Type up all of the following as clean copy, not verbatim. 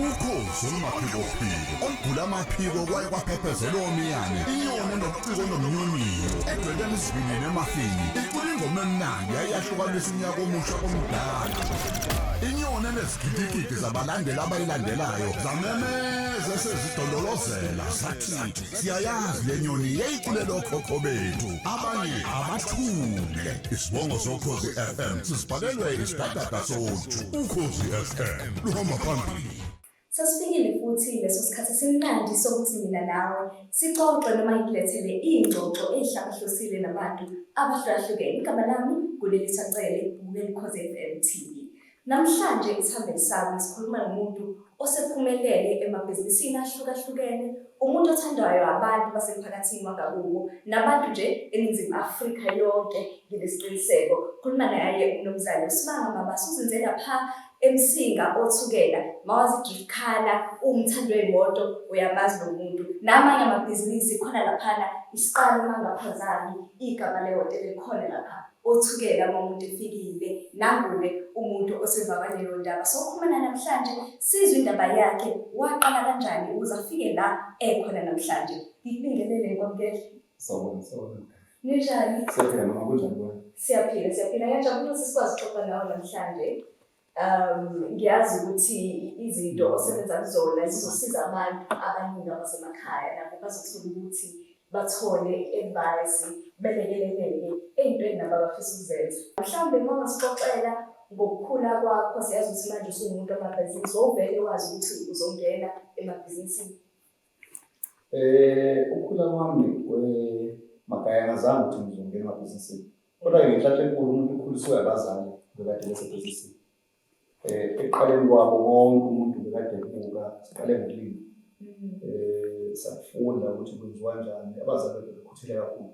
Ukhozi ogula amaphiko kwaye kwaphephezela omiyane inyoni nobuciko nomnyunyiyo edweleni isivinini emafini icula ingoma emnandi yayahlukanisa unyaka omusha omdala inyoni enezigidigidi zabalandeli abayilandelayo zamemeza sezidololozela zathi siyayazi le nyoni yayiculela okhokho bethu abanye abathule isibongo sokhozi FM sisibhalelwe isidadada sothu Ukhozi FM luhamba phambili. Sasifikile futhi leso sikhathi esimnandi sokuthi mina nawe sixoxe noma ikulethele ingxoxo ehlabahlosile nabantu abahlukahlukene. Igama lami Neliswa Cele Ukhozi FM TV. Namhlanje isihambeli sami sikhuluma nomuntu osephumelele emabhizinisini ahlukahlukene, umuntu othandwayo abantu basemphakathini wangakubo nabantu nje eNingizimu Afrika yonke. Ngilesiqiniseko khuluma naye uMnumzane uSmanga Mabaso uzinze lapha eMsinga othukela mawazi gifkhala umthando wemoto uyamazi lo muntu namanye amabhizinisi khona laphana isiqalo mangaphazami igama lehotela likhona lapha othukela umuntu efikile nanguwe umuntu osevakanye lo ndaba sokhuluma namhlanje sizwe indaba yakhe waqala kanjani ukuze afike la ekhona namhlanje. Ngikubingelele nkonke. Sawubona. Ninjani? Siyaphila mama kunjani wena? Siyaphila ngiyajabula sisakwazi ukuxoxa nawe namhlanje. Ngiyazi ukuthi izinto osebenza kuzona zizosiza abantu abaningi abasemakhaya nabo bazothola ukuthi bathole advice belekeleleke ey'ntweni nabo abafisa ukuzenza. Mhlawumbe uma sixoxela ngokukhula kwakho siyazi ukuthi manje usuwumuntu wamabhizinisi ovele wazi ukuthi uzongena emabhizinisini. Ukukhula kwami makaya ngazange ukuthi ngizongena emabhizinisini. Kodwa ngenhlanhla enkulu umuntu ukhuliswe abazali bekade besebhizinisini. Ekuqaleni kwabo wonke umuntu bekade ebuka siqale ngolimi. Safunda ukuthi kwenziwa kanjani abazali bekhuthele kakhulu.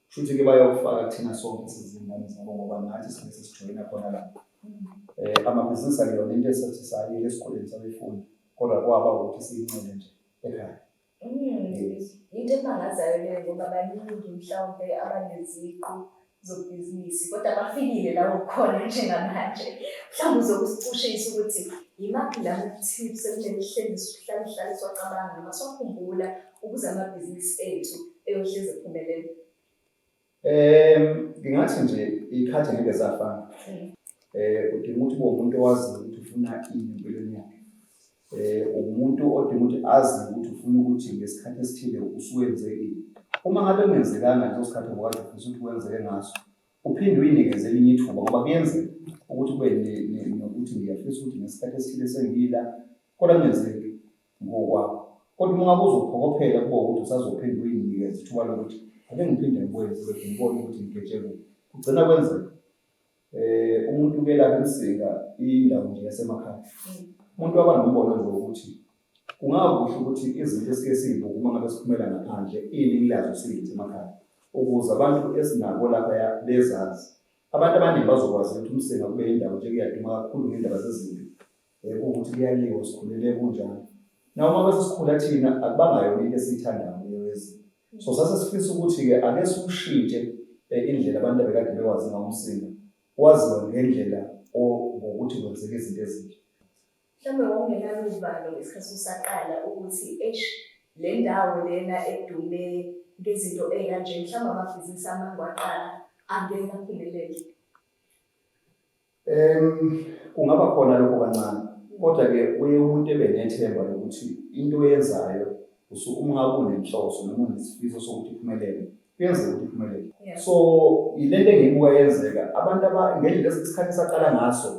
Futhi ke bayawufaka kuthina sonke sizingane zabo ngoba nathi sesijoyina khona lapho. Amabhizinisi akuyona into esathi sayile esikoleni sabefunda kodwa kwaba ukuthi siyincele nje ekhaya. Into emangazayo leyo ngoba baningi mhlawumbe abaneziqu zobhizinisi kodwa bafikile la ukhona njengamanje. Mhlawumbe uzokusicushisa ukuthi yimaphi lama-tips ekumele sihlale siwacabanga noma siwakhumbula ukuze amabhizinisi ethu eyohlezi ephumelele. Ngingathi nje ikhathi ngeke zafana. Udinga ukuthi ube umuntu owaziyo ukuthi ufuna ini empilweni yakhe. Umuntu odinga ukuthi azi ukuthi ufuna ukuthi ngesikhathi esithile usuwenze ini. Uma ngabe kungenzekanga leso sikhathi obukade ufisa ukuthi wenzeke ngaso, uphinde uyinikeze elinye ithuba ngoba kuyenzeka ukuthi kube nokuthi ngiyafisa ukuthi ngesikhathi esithile sengila kodwa kungenzeki ngokwakho. Kodwa uma ngabe uzophokophela kuba ukuthi usazophinde uyinikeze ithuba lokuthi ake ngiphinde ngikwenze ukuthi ngibone ukuthi ngigejele kugcina kwenzeka. Umuntu uke lapha eMsinga indawo nje yasemakhaya. Umuntu waba nombono nje ukuthi kungakuhle ukuthi izinto esike sizibuka uma ngabe siphumela ngaphandle iningi lazo silethe emakhaya ukuze abantu esinabo lapha bezazi. Abantu abaningi bazokwazi ukuthi uMsinga kube indawo nje kuyaduma kakhulu ngendaba zezinto. Ukuthi kuyaliwa sikhulele kunjani. Nawo uma bese sikhula thina akubangayona into esiyithandayo leyo yezinto. So sasifisa ukuthi-ke ake sikushintshe indlela abantu abekade bewazi ngayo uMsinga. Waziwa ngendlela ngokuthi kwenzeke izinto ezinhle. Mhlawumbe wawungenalo uvalo ngesikhathi usaqala ukuthi le ndawo lena edume ngezinto ey'kanje mhlawumbe amabhizinisi amangwaqala angeke aphumelele. Kungaba khona lokho kancane kodwa-ke uye umuntu ebenethemba lokuthi into oyenzayo uma ngabe unenhloso noma unesifiso sokuthi iphumelele kuyenzeka ukuthi iphumelele. So yilento engiyibuka yenzeka abantu ngendlela isikhathi saqala ngaso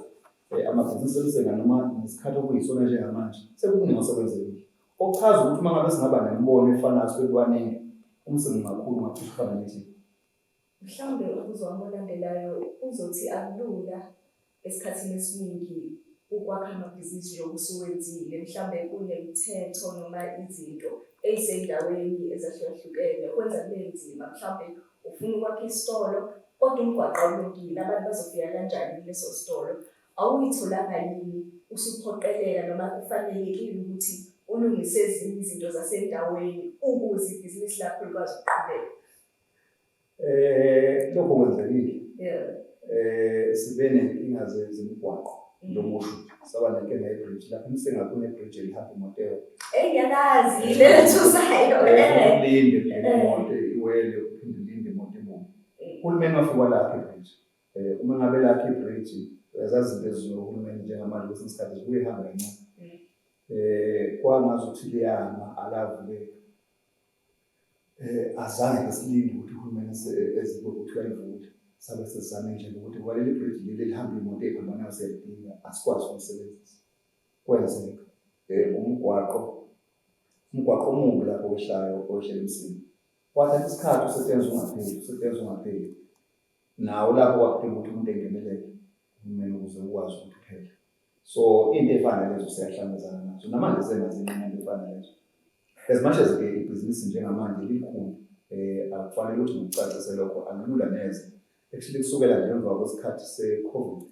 amabhizinisi eMsinga noma nesikhathi okuyisona njengamanje sekukuningi osekwenzekile. Okuchaza ukuthi uma ngabe singaba nemibono efanayo sibekwaningi uMsinga kakhulu ngacishe ufana nethi. Mhlawumbe ukuzwami olandelayo uzothi akulula esikhathini esiningi ukwakha amabhizinisi njengoba usuwenzile. Mhlawumbe kunemithetho noma izinto ey'sey'ndaweni ezahlukahlukene kwenza kube nzima. Mhlawumbe ufuna ukwakha isitolo kodwa umgwaqo awulungile abantu bazofika kanjani kuleso sitolo. Awuyitholanga yini usuphoqelela noma kufanelekile ukuthi ulungise ezinye izinto zasendaweni ukuze ibhizinisi lakho likwazi ukuqhubeka? Lokho kwenzekile. Sibe nenkinga zemigwaqo. lomusho saba nenkinga ye-bridge lapho eMsinga kune-bridge elihamba imoto Ngiyalazi lethusayo ulinde imoto iwele uphinde ulinde imoto ibuye uhulumeni wafika lapha e-bridge uma ngabe lapha i-bridge ezazi izinto ezizohulumeni njengamanje kwesinye isikhathi zibuye ihamba kancane kwangazuthi liyama alavuleka azange besilinde ukuthi uhulumeni ezibe ukuthi uyayivula sabe sesizame nje ukuthi kwaleli bridge leli lihamba imoto ehamba nayo siyadinga asikwazi ukusebenzisa kwenzeka umgwaqo omubi lapho wehlayo ohlela eMsinga kwathatha isikhathi usetenza ungapheli nawo lapho kwakudinga ukuthi umuntu engeneleke uhulumeni ukuze ukwazi ukuthi uphele so into efana lezo siyahlangabezana nazo namanje senazincane into efana lezo as much as ke ibhizinisi njengamanje likhulu akufanele ukuthi ngikucacise lokho akulula neze actually kusukela ngemva kwesikhathi se-COVID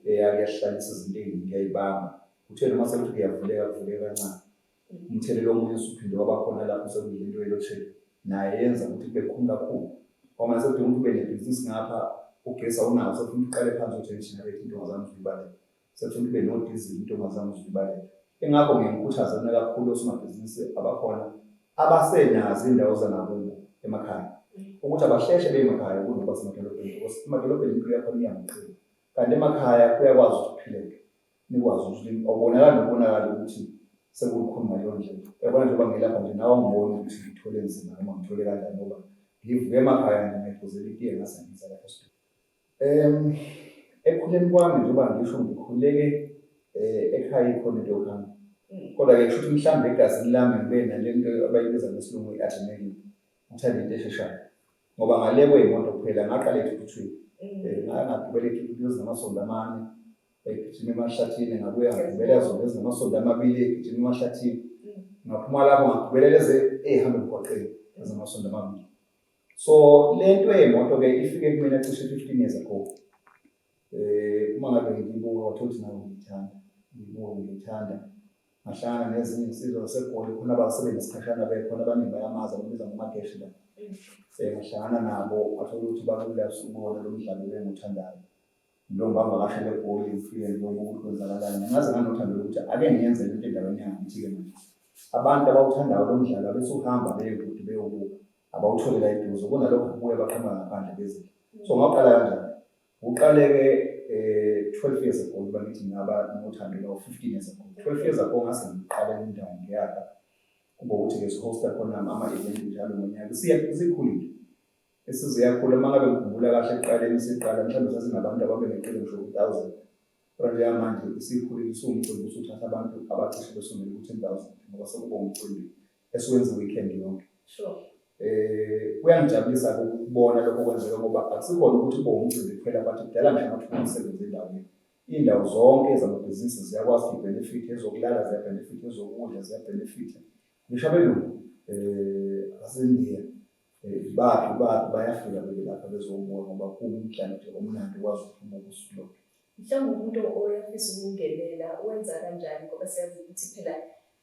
yakuyahlalisa izinto eziningi ngiyayibamba uthele uma sekuthi kuyavuleka kancane umthelelo omunye usuphinde wabakhona lapho sekuyinto eloshela naye yenza ukuthi kube khulu kakhulu uma sekudinga ukuthi ube nebhizinisi ngapha ugesi awunawo sekufuna uqale phansi ukuthi generate into ongazange uzibaleke sekufuna ube nodizili into ongazange uzibaleke engakho ngikhuthaza kakhulu osomabhizinisi abakhona abasenazo indawo zangakubo emakhaya ukuthi abahleshe bemakhaya kunoba semadolobheni because emadolobheni impilo yakho iyamuqina kanti emakhaya kuyakwazi ukuthi uphileke nikwazi ukuthi ubonakala ukuthi sekukhuluma leyo ndlela yabona njengoba ngilapha nje nawe ngibona ukuthi ngithole nzima noma ngithole kanjani ngoba ngivuke emakhaya ngiphuzela itiye ngasengiza lapho sibili ekukhuleni kwami njengoba ngisho ngikhuleke ekhaya ikhona into yokuhamba kodwa-ke kusho ukuthi mhlawumbe egazini lami ngibe nalento abayibiza ngesilungu i-adrenaline ngithanda into esheshayo ngoba ngale kwey'moto kuphela ngaqala ethuthwini ngagibela ethuthwini ezinamasondo amane egijima emahlathini ngabuya ngagibela zona ezinamasondo amabili egijima emahlathini ngaphuma lapho ngagibela lezi ey'hamba emgwaqeni ezinamasondo amabili so le nto yey'moto-ke ifike kumina cishe 15 years ago uma ngabe ngibuka wathola ukuthi nayo ngiyithanda ngahlangana nezinye insizwa zaseGoli khona abasebenzi isikhashana bekhona abaningi bayamazi ababiza ngamageshi la ngahlangana nabo athola ukuthi balula ukubona lo mdlalo enguthandayo lo ngangakashele eGoli ufike ngibona ukuthi kwenzakalani ngaze nganothando lokuthi ake ngiyenze into endaweni yangithi-ke manje abantu abawuthandayo lo mdlalo abese uhamba beyekude beyobuka abawutholela eduze kunalokho kubuye baqhamuka ngaphandle bezile so ngaqala kanjani uqale-ke 12 years ago kuba ngithi ngaba nothando lawo 15 years ago 12 years ago ngase ngiqale indawo ngiyakha kuba ukuthi-ke sihosta khona ama-event njalo ngonyaka sikhulile esiziyakhula uma ngabe ngikhumbula kahle ekuqaleni siqala mhlawumbe sasinabantu ababengeqile ngisho 1000 kodwa njengamanje isikhulile siwumcimbi usuthatha abantu abacishe besondele ku-10,000 ngoba sekuba umcimbi esiwenza weekend yonke kuyangijabulisa ukubona lokho kwenzeka ngoba akusikhona ukuthi ube umcimbi kuphela but kudala nje amathuba omsebenzi endaweni iy'ndawo zonke zamabhizinisi ziyakwazi i-benefit ezokulala ziya-benefit ezokudla ziya-benefit ngisho abelungu abasendiya baphi bayafika beke lapha bezobona ngoba kuwumdlalo nje omnandi ukwazi ukuphuma kusuku lonke mhlawumbe umuntu oyafisa ukungenelela wenza kanjani ngoba siyazi ukuthi phela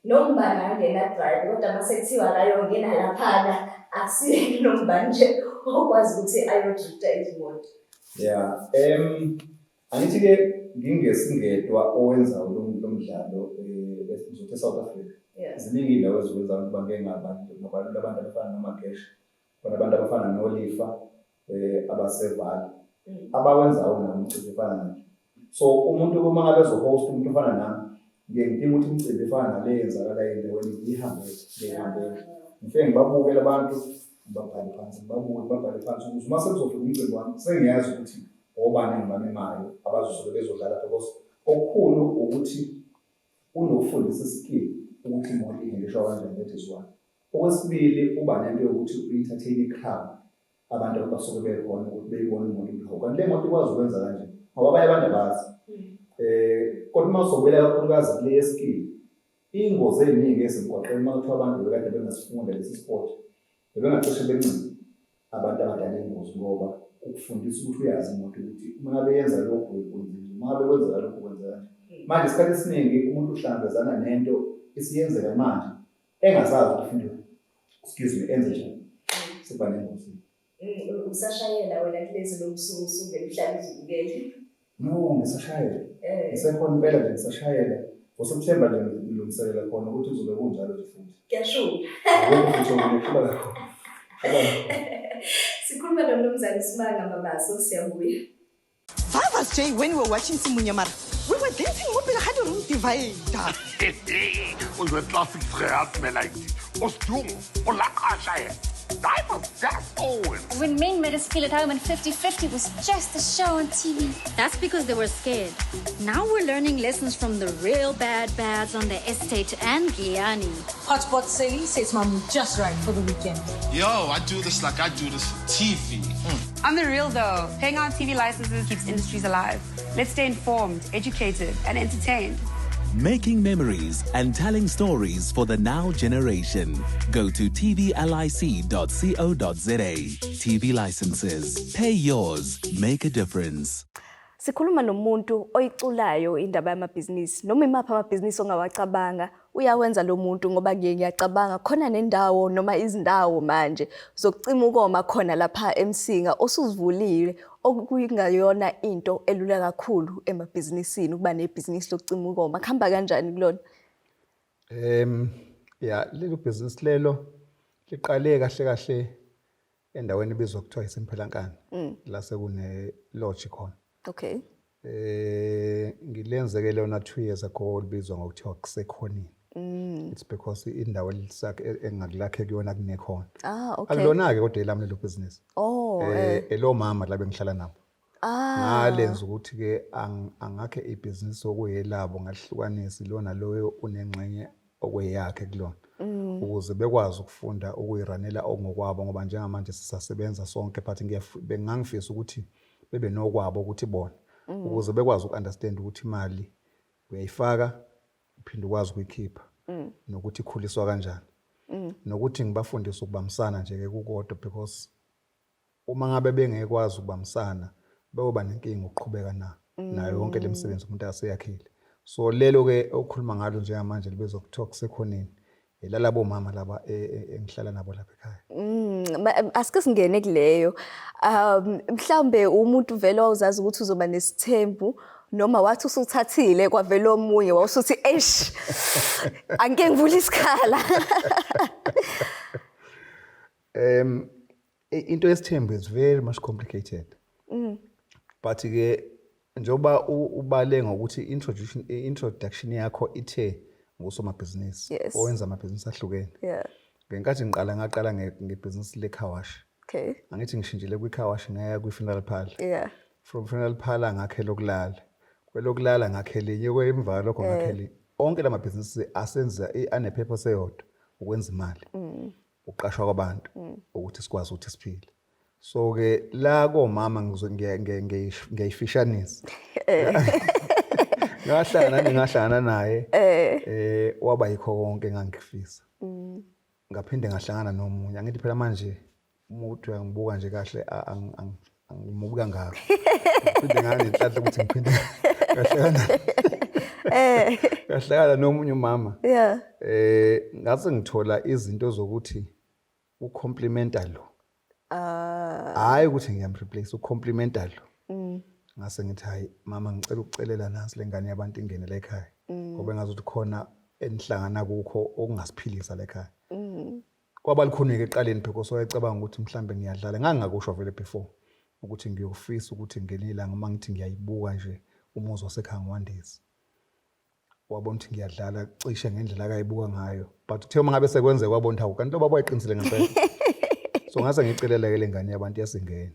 nombani angena drive kodwa mase kuthiwa akayongena laphana akusiye nombani nje okwazi ukuthi ayodrifta izimoto angithi-ke ngingesingedwa owenza lo mdlalo ngizothi eSouth Africa ziningi iy'ndawo eziwenzayo ukuba ngeke ngabalula abantu abafana nomageshi khona abantu abafana nolifa abasevali abawenzayo namcimbi efana nanje so umuntu uma ngabe ezohosta umuntu ofana nami ngidinga ukuthi imicimbi efana nale yenzakalayo endaweni ngiyihambele ngifike ngibabukele abantu ngibabhale phansi ngibabhale phansi ukuze uma sekuzofika umcimbi wami sengiyazi ukuthi obani engibamemayo abazosuke bezodlala because okukhulu ukuthi unokufundisa iskill ukuthi imoto ihendishwa kanjani that is one okwesibili uba nento yokuthi u-entertain i-crowd abantu abasuke bekhona ukuthi beyibone imoto ihawu kanti le moto ikwazi ukwenza kanje ngoba abanye abantu abazi kodwa uma usobela kakhulukazi kule yeskill iy'ngozi ey'ningi ezimgwaqeni uma kuthiwa abantu bebekade bengasifunda lesi sport bebengacishe bencine abantu abadala iy'ngozi ngoba ukufundisa ukuthi uyazi imoto ukuthi uma ngabe yenza lokhu ukwenzile uma ngabe kwenzeka lokhu kwenzeka kanje manje isikhathi esiningi umuntu uhlangabezana nento isiyenzeka manje engasazi ukuthi enze njani siba nengozi usashayela wena kulezi lokusuku usungena uhlala uzibukele no ngisashayela Ngisekhona impela nje ngisashayela. Ngoseptember nje ngilungiselela khona ukuthi uzobe kunjalo nje futhi. Ngiyashuba. Yebo futhi ukuqhubeka kakhulu. Sikhuluma noMnu Smanga Mabaso, siyabuya. Father's Day, when we were watching Simunyamara, we were dancing mobile had a room divider. Onze classic gehaald met like kostuum, olakasha. I was just old. When men made us feel at home and 50-50 was just a show on TV. That's because they were scared. Now we're learning lessons from the real bads on the estate and Guyani. Hotspot Cele says Mom just right for the weekend. Yo, I do this like I do this for TV. On the real though, paying our TV licenses keeps industries alive. Let's stay informed, educated, and entertained. Making memories and telling stories for the now generation. Go to tvlic.co.za. TV licenses. Pay yours. Make a difference. Sikhuluma nomuntu oyiculayo indaba yamabhizinisi noma imapha amabhizinisi ongawacabanga uyawenza lo muntu ngoba ngiyacabanga khona nendawo noma izindawo manje zokucima ukoma khona lapha eMsinga osuzivulile okuyingayona into elula kakhulu emabhizinisini ukuba nebhizinisi lokucima ukoma khamba kanjani kulona? Lelo business lelo liqale kahle endaweni ebizwa kuthiwa iSempelankani la sekune lodge khona. Okay. Ngilenzeke lona 2 years ago libizwa ngokuthiwa kusekhonini. It's because indawo lisakhe engakulakhe kuyona kunekhona. Okay. Akulona ke kodwa elami lelo business. Elo mama la bengihlala nabo. Ngalenza ukuthi ke angakhe ibusiness okuyelabo ngahlukanisi lona loyo unengxenye okweyakhe kulona. Ukuze bekwazi ukufunda ukuyiranela ongokwabo ngoba njengamanje sisasebenza sonke but bengangifisa ukuthi bebe nokwabo ukuthi bona ukuze bekwazi ukunderstand ukuthi imali uyayifaka uphinde ukwazi ukuyikhipha nokuthi ikhuliswa kanjani nokuthi ngibafundise ukubambisana nje ke kukodwa because uma ngabe bengekwazi ukubambisana beyoba nenkinga ukuqhubeka nayo yonke lemisebenzi umuntu aseyakhile. So lelo ke okhuluma ngalo njengamanje libezwe kuthiwa kusekhonini lalabo mama laba engihlala nabo lapha ekhaya. Asike singene kuleyo mhlambe umuntu vele wawuzazi ukuthi uzoba nesithembu noma wathi usuthathile kwavela omunye wawusuthi eish angeke ngivule isikhala. Into yesithembu is very much complicated. But ke njoba ubale ngokuthi introduction yakho ithe ngusomabhizinisi owenza amabhizinisi ahlukene. Ngenkathi ngaqala ngebhizinisi lekhawashi. Okay. Angithi ngishintshile kwikhawashi ngaya kwi-funeral parlor. From funeral parlor ngakhela okulala. Kwelokulala ngakhela inye kwemva lokho ngakhela. Onke lamabhizinisi asenza ane-purpose eyodwa ukwenza imali. Uqashwa kwabantu ukuthi sikwazi ukuthi siphile. So ke la komama ngiyayifishanisa. Ngahlangana naye waba yikho konke engangifisa. Ngaphinde ngahlangana nomunye angithi phela manje umuntu uyangibuka nje kahle angimubuka ngakho. Phinde nganenhlanhla ukuthi ngiphinde ngahlangana nomunye umama. Ngase ngithola izinto zokuthi ucomplimenta lo. Hayi ukuthi ngiyamreplace ucomplimenta lo. Ngase ngithi hayi mama ngicela ukucelela nasi lengane yabantu ingene la ekhaya ngoba ngazuthi khona enihlangana kukho okungasiphilisa la ekhaya. Kwaba likhonike eqaleni because wayecabanga ukuthi mhlambe ngiyadlala ngangakusho vele before ukuthi ngiyofisa ukuthi ngenilanga uma ngithi ngiyayibuka nje umuzi wasekhaya ngwandisi. Wabona ukuthi ngiyadlala cishe ngendlela akayibuka ngayo but uthe uma ngabe sekwenze kwabona hawu kanti baba wayiqinisile ngempela. So ngase ngicelela ke lengane yabantu yasingena.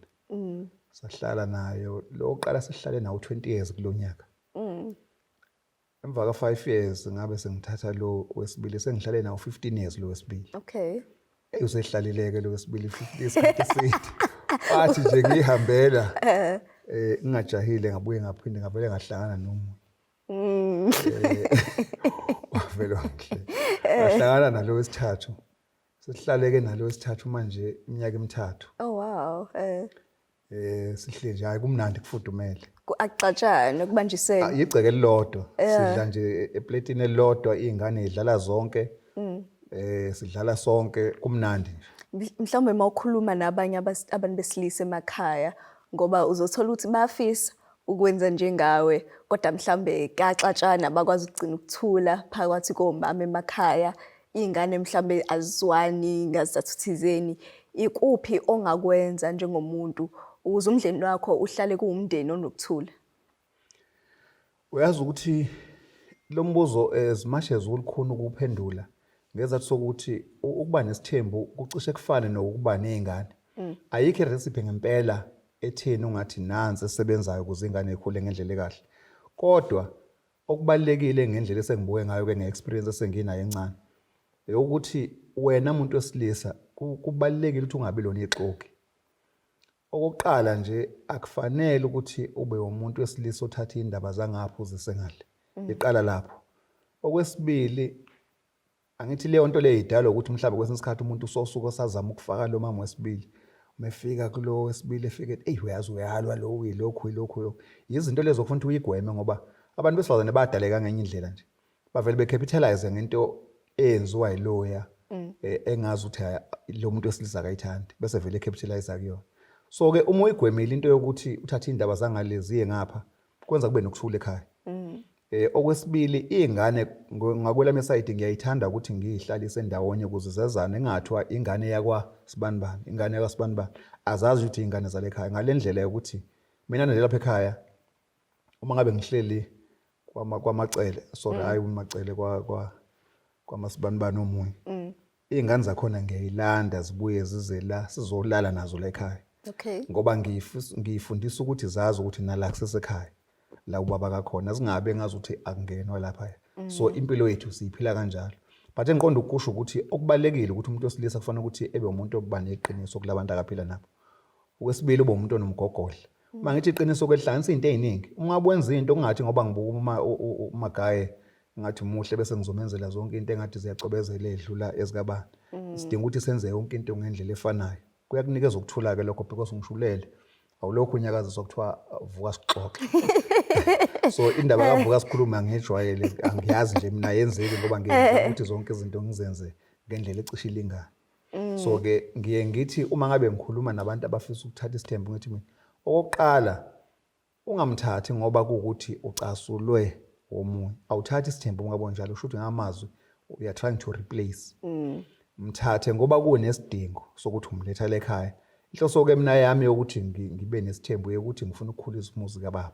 Sahlala nayo lo qala sihlale nawo 20 years kulonyaka. Emva ka 5 years ngabe sengithatha lo wesibili sengihlale nawo 15 years lo wesibili. Okay. Usehlalileke lo wesibili 50 years. Athi nje ngihambela ngingajahile ngabuye ngaphinde ngavele ngahlangana nomunye. Wavela kahle. Ngahlangana nalo wesithathu. Sihlaleke nalo wesithathu manje iminyaka emithathu. Oh wow. Sihle nje hayi kumnandi kufudumele. Akuxatshana kubanjisene. Yigceke elilodwa. Sidla nje eplatini elilodwa izingane idlala zonke. Sidlala sonke kumnandi nje. Mhlawumbe mawukhuluma nabanye abantu besilisa emakhaya ngoba uzothola ukuthi bafisa ukwenza njengawe kodwa mhlambe kaxatshana bakwazi ukugcina ukuthula phakathi komama emakhaya ingane mhlambe azizwani ngazathu thizeni ikuphi ongakwenza njengomuntu ukuze umndeni wakho uhlale kuwumndeni onokuthula? Uyazi ukuthi lo mbuzo as much as ulikhona ukuphendula ngezathu sokuthi ukuba nesithembu kucishe kufane nokuba nezingane. Ayikho irecipe ngempela etheni ungathi nansi esebenzayo ukuze ingane ikhule ngendlela ekahle. Kodwa okubalekile ngendlela esengibuke ngayo ke ngeexperience esenginayo encane ukuthi wena umuntu wesilisa kubalekile ukuthi ungabi lona ixoki. Okokuqala nje akufanele ukuthi ube umuntu wesilisa othatha indaba zangapho uzisengale. Iqala lapho. Okwesibili angithi leyo nto le idala ukuthi mhlawumbe kwesinye isikhathi umuntu usosuka osazama ukufaka lo mama wesibili. Umefika kulo wesibili efike uyazi uyalwa lo uyilokhu. Izinto lezo kufanele uyigweme ngoba abantu besifazane badaleka ngenye indlela nje. Bavele becapitalize ngento eyenziwa yiloya engazi ukuthi lo muntu wesilisa akayithandi bese vele capitalize kuyona. So ke uma uyigwemile into yokuthi uthatha indaba zangaleziye ngapha kwenza kube nokuthula ekhaya. Okwesibili ingane ngakwelami side ngiyayithanda ukuthi ngihlalise ndawonye ukuze zezane engathwa ingane yakwa sibanibani ingane yakwa sibanibani azazi ukuthi ingane zale ekhaya ngalendlela yokuthi mina nje lapha ekhaya uma ngabe ngihleli kwamacele hayi umacele kwamasibanibani omunye ingane zakhona ngiyayilanda zibuye zize la sizolala nazo la ekhaya. Ngoba ngiyifundisa ukuthi zazi ukuthi nala kusesekhaya la ubaba kakhona zingabe ngazi ukuthi akungenwa lapha. So impilo yethu siyiphila kanjalo. But engiqonda ukusho ukuthi okubalekile ukuthi umuntu wesilisa kufanele ukuthi ebe umuntu obuba neqiniso kulabantu akaphila nabo. Okwesibili ube umuntu onomgogodla. Uma ngithi iqiniso kwehlanganisa izinto eziningi. Uma wenza into kungathi ngoba ngibuka umagaye ngathi muhle bese ngizomenzela zonke into engathi ziyacobezela edlula ezikabani. Sidinga ukuthi senze yonke into ngendlela efanayo. Kuyakunikeza ukuthula ke lokho because ngishulele awulokho unyakaziswa kuthiwa vuka sixoxe. So indaba kavuka sikhuluma ngejwayele angiyazi nje mina yenzeke ngoba ngiyenza ukuthi zonke izinto ngizenze ngendlela ecishe ilingana. So ke ngiye ngithi uma ngabe ngikhuluma nabantu abafisa ukuthatha isithembu ngithi mina okokuqala ungamthathi ngoba kuukuthi ucasulwe omunye. Awuthathi isithembu ngabona njalo usho ukuthi ngamazwi we are trying to replace. Mthathe ngoba kunesidingo sokuthi umletha la ekhaya. Inhloso ke mina yami ukuthi ngibe nesithembu ukuthi ngifuna ukukhulisa umuzi kababa.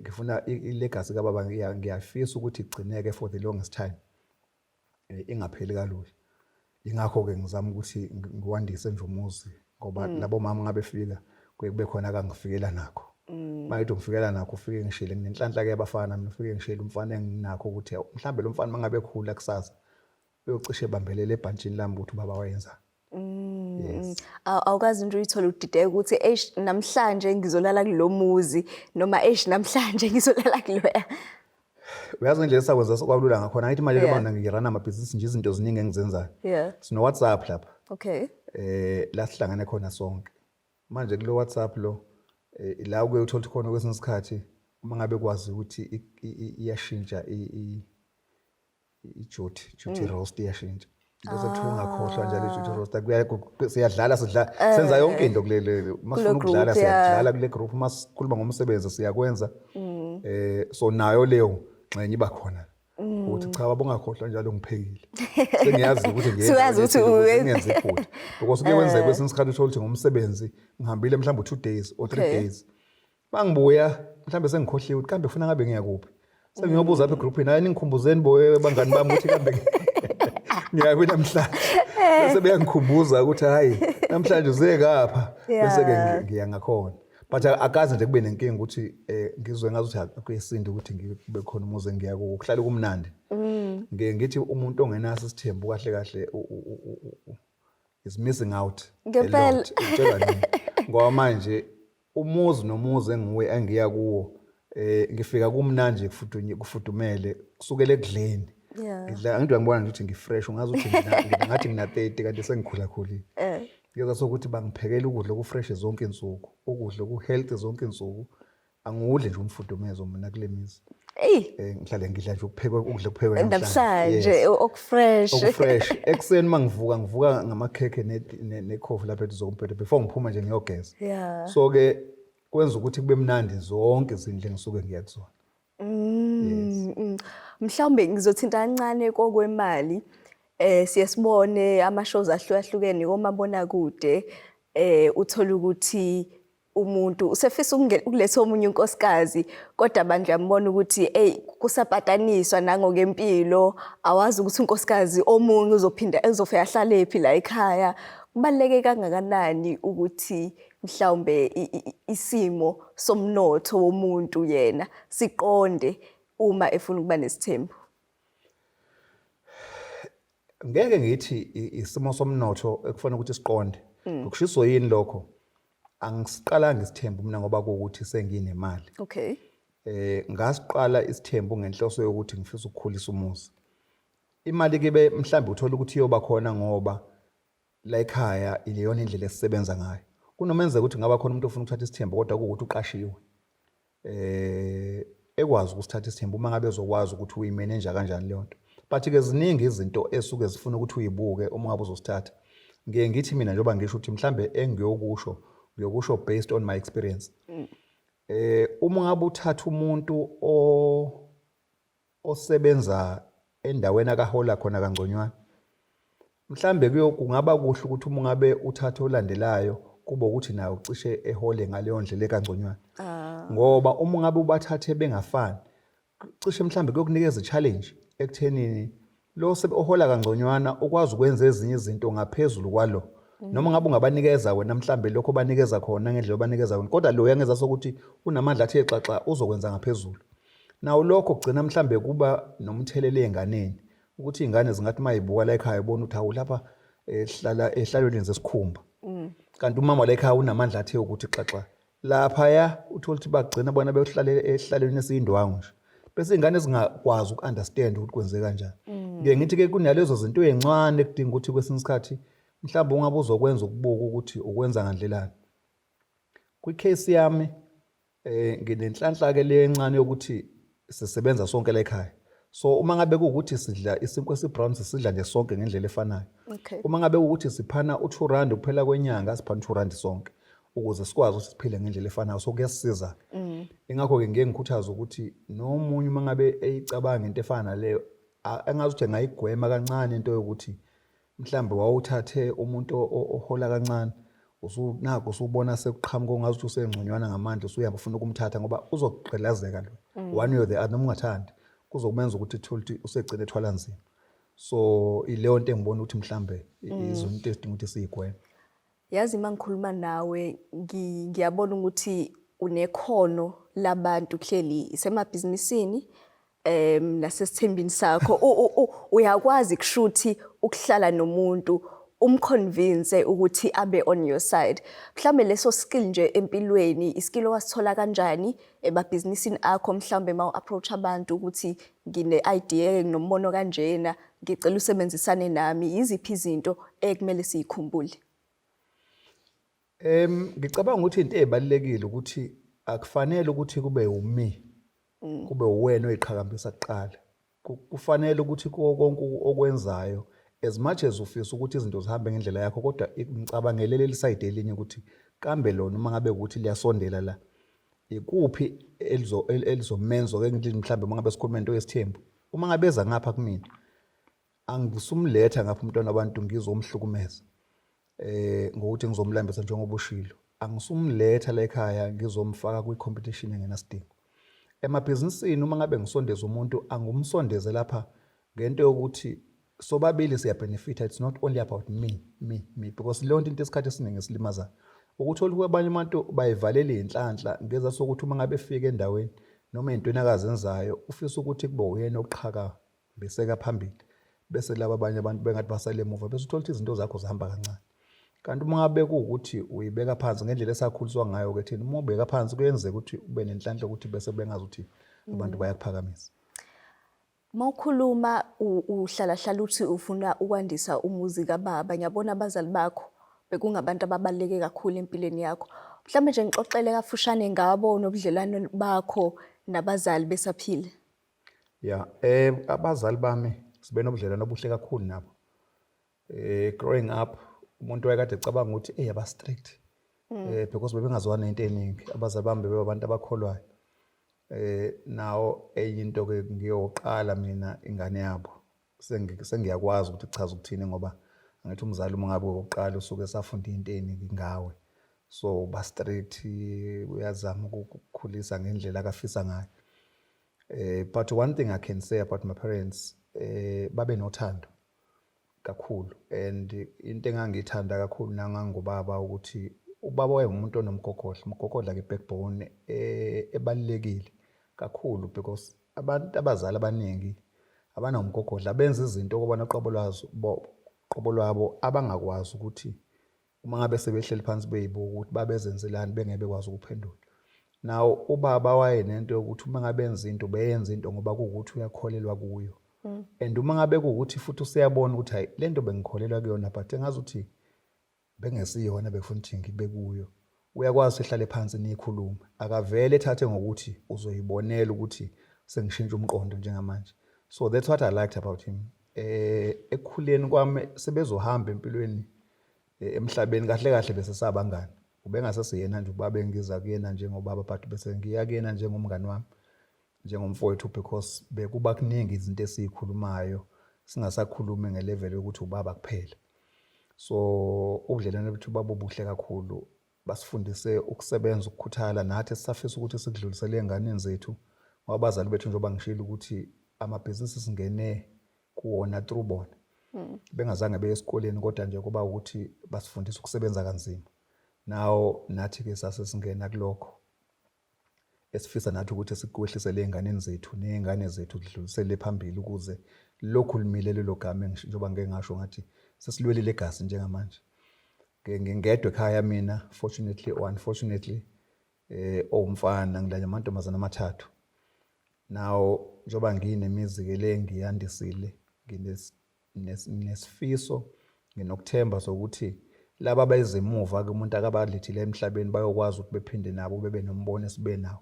Ngifuna ilegacy kababa ngiyafisa ukuthi igcineke for the longest time. Ingapheli kalula. Ingakho ke ngizama ukuthi ngiwandise nje umuzi ngoba labo mama ngabe fika kube khona akangifikela nakho. Mayithi ngifikela nakho ufike ngishile ngenhlanhla ke yabafana mina ufike ngishile umfana enginakho ukuthi mhlambe lo mfana mangabe khula kusasa uyocishe bambelele ebhantshini lami ukuthi baba wayenza. Yes. Awukazi nje uyithola udideka ukuthi namhlanje ngizolala kulomuzi noma namhlanje ngizolala kuloya. Uyazi nje sakwenza sokwalula ngakhona ngithi manje abantu ngirana amabhizinisi nje izinto eziningi engizenzayo. Sino WhatsApp lapha. La sihlangane khona sonke. Manje kulo WhatsApp lo la uke uthola khona kwesinye isikhathi uma ngabe kwazi ukuthi iyashintsha i-duty roast iyashintsha. Bese kuthiwa ungakhohlwa njalo i-duty roast siyadlala senza yonke into kulele masifuna ukudlala siyadlala kule group masikhuluma ngomsebenzi siyakwenza. So nayo leyo ngxenye iba khona ukuthi cha baba ungakhohlwa njalo ngiphekile. Sengiyazi ukuthi ngiyenze iphutha. Because kuye kwenzeka kwesinye isikhathi uthola ukuthi ngomsebenzi ngihambile mhlawumbe 2 days or 3 days. Mangibuya mhlawumbe sengikhohliwe ukuthi kambe ufuna ngabe ngiyakuphi. Sengiyobuza apha egroupini hayi ningikhumbuzeni boye bangani bami ukuthi kambe ngiyabe namhlanje. Bese beyangikhumbuza ukuthi hayi namhlanje uzekapha bese ke ngiya ngakhona. But akaze nje kube nenkinga ukuthi ngizwe ngazi ukuthi akuyesinda ukuthi ngibe khona umuze ngiyakuwo kuhlale kumnandi. Ngithi umuntu ongenaso isithembu kahle kahle is missing out. Ngempela ngoba manje umuzi nomuzi engiya kuwo ngifika kumnandi kufudumele kusukela ekudleni. Ngidla ngithi ngibona nje ukuthi ngifresh ungazi ukuthi ngathi ngina 30 kanti sengikhula khulile. Ngiyeza sokuthi bangiphekela ukudla okufresh zonke insuku, ukudla okuhealthy zonke insuku. Angudle nje umfudumezo mina kule mizi. Ngihlale ngidla nje ukuphekwa ukudla okuphekwa namhlanje okufresh. Okufresh. Ekseni mangivuka ngamakhekhe nekhofi lapha ezokumphethe before ngiphuma nje ngiyogeza. So ke kwenza ukuthi kube mnandi zonke izindle engisuke ngiya kuzona. Mhlawumbe ngizothinta kancane kokwemali. Siyasibone ama-shows ahlukahlukene komabonakude uthola ukuthi umuntu usefisa ukuletha omunye unkosikazi kodwa manje yambona ukuthi kusapataniswa nangokempilo awazi ukuthi unkosikazi omunye uzophinda ezofika ahlale phi la ekhaya. Kubaleke kangakanani ukuthi mhlawumbe isimo somnotho womuntu yena siqonde uma efuna ukuba nesithembu? Ngeke ngithi isimo somnotho ekufanele ukuthi siqonde. Ngokushiso yini lokho? Angisiqalanga isithembu mina ngoba kuwukuthi senginemali. Okay. Ngasiqala isithembu ngenhloso yokuthi ngifisa ukukhulisa umuzi. Imali kibe mhlambe uthola ukuthi iyoba khona ngoba la ekhaya ileyona indlela esisebenza ngayo. Kunomenze ukuthi ngaba khona umuntu ofuna ukuthatha isithembu kodwa kuwukuthi uqashiwe. Ekwazi ukusithatha isithembu uma ngabe ezokwazi ukuthi uyimanage kanjani leyo nto. But ke ziningi izinto esuke zifuna ukuthi uyibuke uma ngabe uzosithatha. Ngeke ngithi mina njengoba ngisho ukuthi mhlambe ngiyokusho based on my experience. Uma ngabe uthatha umuntu osebenza endaweni akahola khona kangconywana, mhlambe kungaba kuhle ukuthi uma ngabe uthatha olandelayo kuba ukuthi nayo ucishe ehole ngaleyo ndlela ekangconywana. Ngoba uma ngabe ubathathe bengafani cishe mhlambe kuyokunikeza challenge ekuthenini lo ohola kangconywana ukwazi ukwenza ezinye izinto ngaphezulu kwalo. Noma ngabe ungabanikeza wena mhlambe lokho banikeza khona ngendlela obanikeza wena kodwa lo uyangeza sokuthi unamandla athe xaxa uzokwenza ngaphezulu. Nawo lokho kugcina mhlambe kuba nomthelele enganeni ukuthi izingane zingathi mayibuka la ekhaya ubona ukuthi hawu lapha ehlala ehlalweni zesikhumba. Kanti umama la ekhaya unamandla athe ukuthi xaxa. Lapha ya uthola ukuthi bagcina bona beyohlala ehlalweni esiyindwangu nje. Bese izingane zingakwazi ukunderstand ukuthi kwenzeka kanjani. Ngeke ngithi ke kunalezo zinto ezincane ekudinga ukuthi kwesinye isikhathi mhlawumbe ungabe uzokwenza ukubuka ukuthi ukwenza ngandlelani. Kwicase yami nginenhlanhla ke le encane yokuthi sisebenza sonke la ekhaya. So uma ngabe kuukuthi sidla isinkwe esibrown sisidla nje sonke ngendlela efanayo. Uma ngabe ukuthi siphana u2 kuphela kwenyanga siphana u2 sonke ukuze sikwazi ukuthi siphile ngendlela efanayo so kuyasiza. Ingakho ke ngeke ngikhuthaza ukuthi nomunye uma ngabe eyicabanga into efana leyo engazuthi ngayigwema kancane into yokuthi mhlambe wawuthathe umuntu ohola kancane usunako usubona sekuqhamuka ongazuthi usengconywana ngamandla usuyamba ufuna ukumthatha ngoba uzoqhelazeka lo. One way or the other noma ungathandi kuzokumenza ukuthi uthole usegcina ethwala nzima. So ileyo nto engibona ukuthi mhlambe izinto ezidinga ukuthi siyigweme. Yazi mangikhuluma nawe ngiyabona ukuthi unekhono labantu kuhleli isemabhizinisini nasesithembini sakho uyakwazi kushuthi ukuhlala nomuntu umconvince ukuthi abe on your side. Mhlambe leso skill nje empilweni iskill owasithola kanjani emabhizinisini akho mhlambe ma approach abantu ukuthi ngine idea nginombono kanjena ngicela usebenzisane nami iziphi izinto ekumele siyikhumbule? Ngicabanga ukuthi into ezibalekile ukuthi akufanele ukuthi kube umi kube uwena oyiqhakambisa kuqala. Kufanele ukuthi konke okwenzayo as much as ufisa ukuthi izinto zihambe ngendlela yakho kodwa ngicabangelele liside elinye ukuthi kambe lona uma ngabe ukuthi liyasondela la ikuphi elizomenzo ke ngithi mhlambe uma ngabe sikhuluma into yesithembu uma ngabe eza ngapha kumina angisumletha ngapha umntwana abantu ngizomhlukumeza ngokuthi ngizomlambisa njengoba ushilo angisumletha la ekhaya ngizomfaka kwi-competition engenasidingo. Emabhizinisini uma ngabe ngisondeza umuntu angumsondeze lapha ngento yokuthi sobabili siya benefit. It's not only about me because leyo into isikhathi esiningi esilimaza ukuthola ukuthi abanye abantu bayivalela inhlanhla ngeza sokuthi uma ngabe efika endaweni noma into akazenzayo ufisa ukuthi kube uyena oqhaka beseka phambili bese laba abanye abantu bengathi basale emuva bese uthola ukuthi izinto zakho zihamba kancane. Kanti uma ngabe kuukuthi uyibeka phansi ngendlela esakhuliswa ngayo ke thina uma ubeka phansi kuyenzeka ukuthi ube nenhlanhla ukuthi bese bengazi ukuthi abantu bayakuphakamisa. Mawukhuluma uhlala uthi ufuna ukwandisa umuzi kababa ngiyabona abazali bakho bekungabantu ababaleke kakhulu empilweni yakho. Mhlambe nje ngixoxele kafushane ngabo nobudlelwano bakho nabazali besaphile. Yeah, abazali bami sibe nobudlelwano obuhle kakhulu nabo. Growing up umuntu wayekade ecabanga ukuthi aba strict because bebengazwana into eningi abazali bami bebabantu abakholwayo. Now eyinto ke ngiyoqala mina ingane yabo sengiyakwazi ukuthi chaza ukuthini ngoba angithi umzali uma ngabe uqala usuke safunda into eningi ngawe. So ba strict uyazama ukukhulisa ngendlela akafisa ngayo. But one thing I can say about my parents babe nothando kakhulu, and into engangithanda kakhulu nangangubaba ukuthi ubaba wayengumuntu onomgogodla, umgogodla ke backbone ebalekile kakhulu, because abantu abazali abaningi abana umgogodla benza izinto okubona qobo lwabo abangakwazi ukuthi uma ngabe sebehleli phansi beyibuka ukuthi babezenzelani bengeke bekwazi ukuphendula. Now ubaba wayenento yokuthi uma ngabe enza into beyenza into ngoba kuukuthi uyakholelwa kuyo. And uma ngabe kuukuthi futhi usiyabona ukuthi hayi lento bengikholelwa kuyona but engazuthi bengesiyona befuna ukuthi ngibe kuyo, uyakwazi ehlale phansi nikhuluma, akavele ethathe ngokuthi uzoyibonela ukuthi sengishintsha umqondo njengamanje. So that's what I liked about him. Ekukhuleni kwami sebezohamba empilweni emhlabeni kahle kahle bese sabangani, ubengasasiyena nje ubaba engiza kuyena njengobaba but bese ngiya kuyena njengomngani wami, njengomfowethu, because bekuba kuningi izinto esikhulumayo singasakhulumi ngelevel yokuthi ubaba kuphela. So ubudlelwane bethu babo buhle kakhulu, basifundise ukusebenza, ukukhuthala, nathi sisafisa ukuthi sikudlulisele enganeni zethu ngoba abazali bethu njengoba ngishilo ukuthi amabhizinisi singene kuwona through bona. Bengazange beye esikoleni kodwa nje kuba ukuthi basifundisa ukusebenza kanzima. Now nathi ke sasesingena kulokho esifisa nathi ukuthi sikwehlisele enganeni zethu nezingane zethu kudlulisele phambili ukuze lokhu limile lelo gama njengoba ngeke ngasho ngathi sesilwele legacy njengamanje. Ngingedwe ekhaya mina, fortunately or unfortunately, owumfana ngilanya amantombazana amathathu. Now njengoba nginemizi ke le ngiyandisile, nginesifiso, nginokuthemba sokuthi laba abayizimuva ke umuntu akabalethile emhlabeni bayokwazi ukuthi bephinde nabo bebe nombono esibe nawo,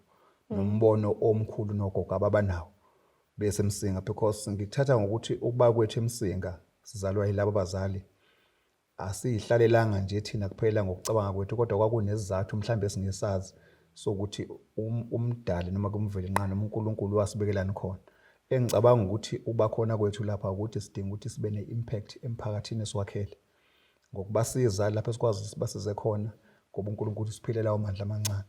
nombono omkhulu nogogo ababanawo bese eMsinga, because ngikuthatha ngokuthi ukuba kwethu eMsinga sizalwa yilabo abazali asihlalelanga nje thina kuphela ngokucabanga kwethu, kodwa kwakunesizathu mhlambe esingesazi sokuthi umdali noma kumveli nqana uNkulunkulu wasibekelani khona. Engicabanga ukuthi uba khona kwethu lapha ukuthi sidinga ukuthi sibe ne-impact emphakathini esiwakhele ngokubasiza lapho esikwazi ukuthi sibasize khona ngoba uNkulunkulu siphile lawo mandla amancane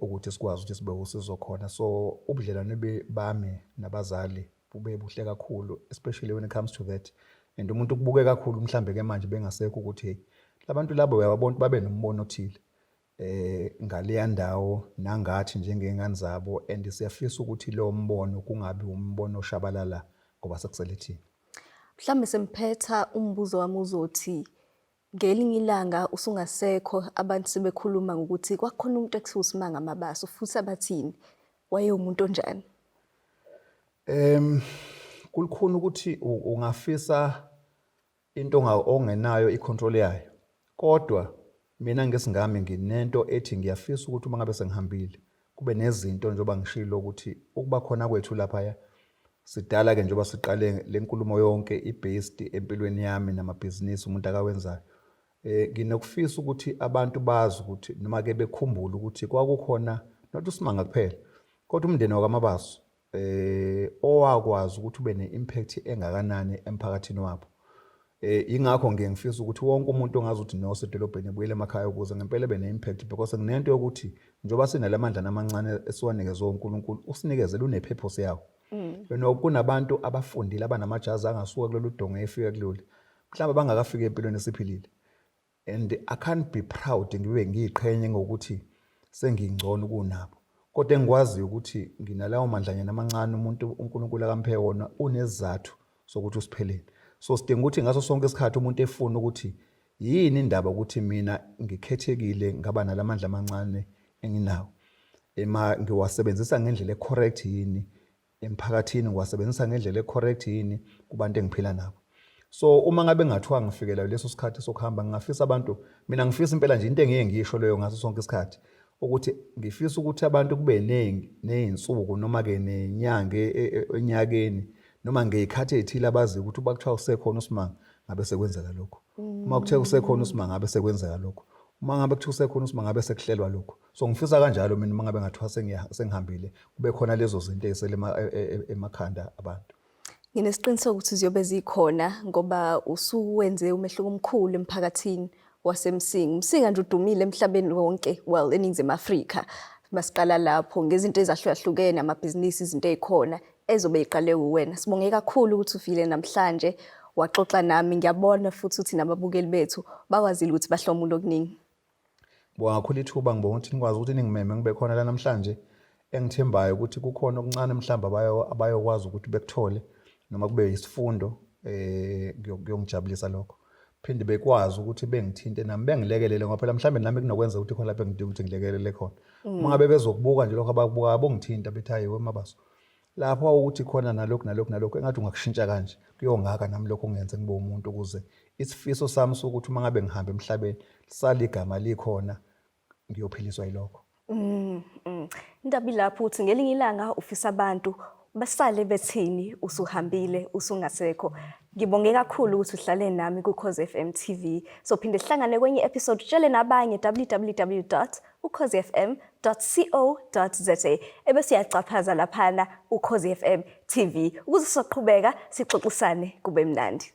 ukuthi sikwazi ukuthi sibe usizo khona. So ubudlelwane bami nabazali bube buhle kakhulu, especially when it comes to that. And umuntu kubuke kakhulu mhlambe ke manje bengasekho ukuthi labantu labo uyababona babe nombono othile ngaleya ndawo nangathi njengengane zabo, and siyafisa ukuthi lo mbono kungabi umbono oshabalala ngoba sekuselethini. Mhlambe semphetha umbuzo wami uzothi ngelinye ilanga usungasekho abantu sebekhuluma ngokuthi kwakhona umuntu ekuthiwa uSmanga Mabaso futhi abathini wayeumuntu onjani? Kulikhona ukuthi ungafisa into ongenayo icontrol yayo, kodwa mina ngesingami nginento ethi ngiyafisa ukuthi uma ngabe sengihambile kube nezinto njengoba ngishilo ukuthi ukuba khona kwethu lapha sidala ke njengoba siqale lenkulumo yonke ibased empilweni yami namabhizinisi umuntu akawenzayo. Nginokufisa ukuthi abantu bazi ukuthi noma ke bekhumbule ukuthi kwakukhona not uSmanga kuphela kodwa umndeni wakaMabaso owakwazi ukuthi ube ne-impact engakanani emphakathini wabo. Ingakho ngiyengifisa ukuthi wonke umuntu ongazi ukuthi no sedolobheni ebuyele emakhaya ukuze ngempela ebe ne-impact, because nginento yokuthi njengoba sinalamandla namancane esiwanikezwe uNkulunkulu usinikezele une-purpose yawo. Kunabantu abafundile abanamajazi angasuka kulolu dongo efika kulolu mhlawumbe bangakafika empilweni esiphilile, and I can't be proud ngibe ngiyiqhenye ngokuthi sengingcono kunabo, kodwa engikwazi ukuthi nginalawo mandlanyana amancane umuntu uNkulunkulu akamphe wona unesizathu sokuthi usiphelele. So sidinga ukuthi ngaso sonke isikhathi umuntu efuna ukuthi yini indaba ukuthi mina ngikhethekile ngaba nalamandla amancane enginawo, ngiwasebenzisa ngendlela ecorrect yini emphakathini, ngiwasebenzisa ngendlela ecorrect yini kubantu engiphila nabo. So uma ngabe ngathiwa ngifikela leso sikhathi sokuhamba, ngingafisa abantu, mina ngifisa impela nje into engiye ngisho leyo ngaso sonke isikhathi ukuthi ngifisa ukuthi abantu kube nezinsuku noma ke nenyanga enyakeni noma ngeyikhathi ezithile abazi ukuthi uba kuthiwa usekhona uSmanga ngabe sekwenzeka lokho, uma kuthiwa usekhona uSmanga ngabe sekwenzeka lokho. Mangabe kuthiwa khona uSmanga sekuhlelwa lokho. So ngifisa kanjalo mina mangabe ngathiwa sengihambile kube khona lezo zinto ezisele emakhanda abantu. Nginesiqiniseko ukuthi ziyobe zikhona ngoba usuwenze umehluko omkhulu emphakathini waseMsinga. uMsinga nje udumile emhlabeni wonke, well eNingizimu Afrika. Masiqala lapho ngezinto ezahlukahlukene amabhizinisi izinto ezikhona ezobe iqale uwena. Sibonge kakhulu ukuthi ufile namhlanje waxoxa nami. Ngiyabona futhi ukuthi nababukeli bethu bakwazile ukuthi bahlomule okuningi. Bonga kakhulu ithuba ngibonga ukuthi nikwazi ukuthi ningimeme ngibe khona la namhlanje. Engithembayo ukuthi kukhona okuncane mhlamba abayokwazi ukuthi bekuthole noma kube isifundo kuyongijabulisa lokho. Phinde bekwazi ukuthi bengithinte nami bengilekelele ngoba phela mhlambe nami kunokwenza ukuthi khona lapho engidinga ukuthi ngilekelele khona. Mangabe bezokubuka nje lokho abakubuka bongithinta bethi hayi weMabaso. Lapho ukuthi khona nalokho engathi ungakushintsha kanje kuyongaka nami lokho ngenze ngibe umuntu ukuze isifiso sami sokuthi mangabe ngihamba emhlabeni sali igama likhona ngiyophiliswa yilokho. Indaba ilapho uthi ngelinye ilanga ufisa abantu basale bethini usuhambile usungasekho. Ngibonge kakhulu ukuthi uhlale nami kuUkhozi FM TV. So phinde sihlangane kwenye episode tshele nabanye www.ukhozifm.co.za ebese uyacaphaza laphana uUkhozi FM TV ukuze soqhubeka sixoxisane kube mnandi.